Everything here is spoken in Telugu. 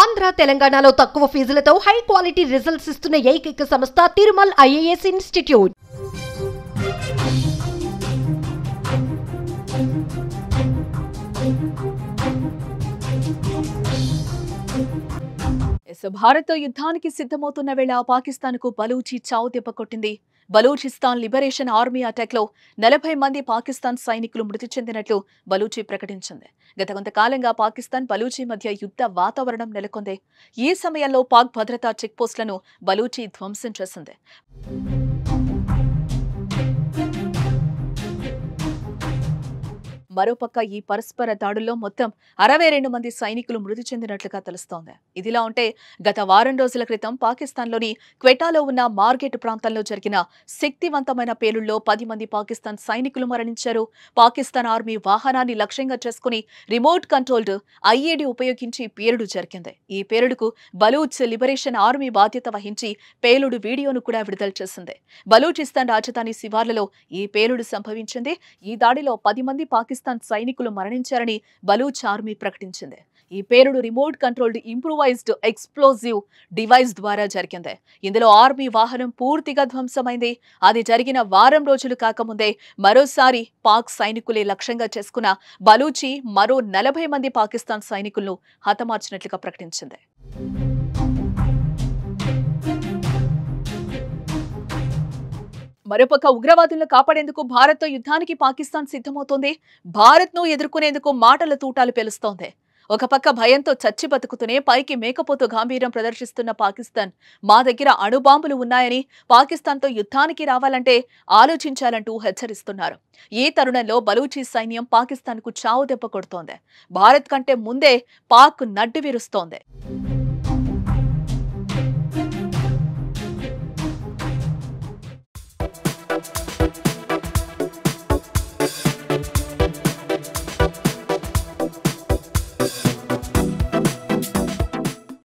ఆంధ్ర తెలంగాణలో తక్కువ ఫీజులతో హై క్వాలిటీ రిజల్ట్స్ ఇస్తున్న ఏకైక సంస్థ తిరుమల్ ఐఏఎస్ ఇన్స్టిట్యూట్. భారత్ యుద్ధానికి సిద్ధమవుతున్న వేళ పాకిస్తాన్కు బలూచి చావు దెబ్బ కొట్టింది. బలూచిస్తాన్ లిబరేషన్ ఆర్మీ అటాక్లో 40 మంది పాకిస్తాన్ సైనికులు మృతి చెందినట్లు బలూచి ప్రకటించింది. గత కొంతకాలంగా పాకిస్తాన్ బలూచి మధ్య యుద్ధ వాతావరణం నెలకొంది. ఈ సమయంలో పాక్ భద్రతా చెక్పోస్టులను బలూచి ధ్వంసం చేసింది. మరోపక్క ఈ పరస్పర దాడుల్లో మొత్తం 62 మంది సైనికులు మృతి చెందినట్లుగా తెలుస్తోంది. ఇదిలా ఉంటే గత వారం రోజుల క్రితం పాకిస్తాన్లోని క్వెటాలో ఉన్న మార్గెట్ ప్రాంతంలో జరిగిన శక్తివంతమైన పేలుళ్లో 10 మంది పాకిస్తాన్ సైనికులు మరణించారు. పాకిస్తాన్ ఆర్మీ వాహనాన్ని లక్ష్యంగా చేసుకుని రిమోట్ కంట్రోల్డ్ ఐఈడీ ఉపయోగించి పేలుడు జరిగింది. ఈ పేలుడుకు బలూచ్ లిబరేషన్ ఆర్మీ బాధ్యత వహించి పేలుడు వీడియోను కూడా విడుదల చేసింది. బలూచిస్తాన్ రాజధాని శివార్లలో ఈ పేలుడు సంభవించింది. ఈ దాడిలో 10 మంది పాకిస్తాన్ సైనికులు మరణించారని బలూచ్ ఆర్మీ ప్రకటించింది. ఈ పేలుడు remote controlled improvised explosive device ద్వారా జరిగింది. ఇందులో ఆర్మీ వాహనం పూర్తిగా ధ్వంసమైంది. అది జరిగిన వారం రోజులు కాకముందే మరోసారి పాక్ సైనికులే లక్ష్యంగా చేసుకున్న బలూచి మరో 40 మంది పాకిస్తాన్ సైనికులను హతమార్చినట్లుగా ప్రకటించింది. మరోపక్క ఉగ్రవాదులను కాపాడేందుకు భారత్తో యుద్ధానికి పాకిస్తాన్ సిద్ధమవుతోంది. భారత్ను ఎదుర్కొనేందుకు మాటల తూటాలు పేలుస్తోంది. ఒక పక్క భయంతో చచ్చి బతుకుతూనే పైకి మేకపోతూ గాంభీర్యం ప్రదర్శిస్తున్న పాకిస్తాన్ మా దగ్గర అణుబాంబులు ఉన్నాయని పాకిస్తాన్తో యుద్ధానికి రావాలంటే ఆలోచించాలంటూ హెచ్చరిస్తున్నారు. ఈ తరుణంలో బలూచి సైన్యం పాకిస్తాన్కు చావు దెబ్బ కొడుతోంది. భారత్ కంటే ముందే పాక్ నడ్డి విరుస్తోంది.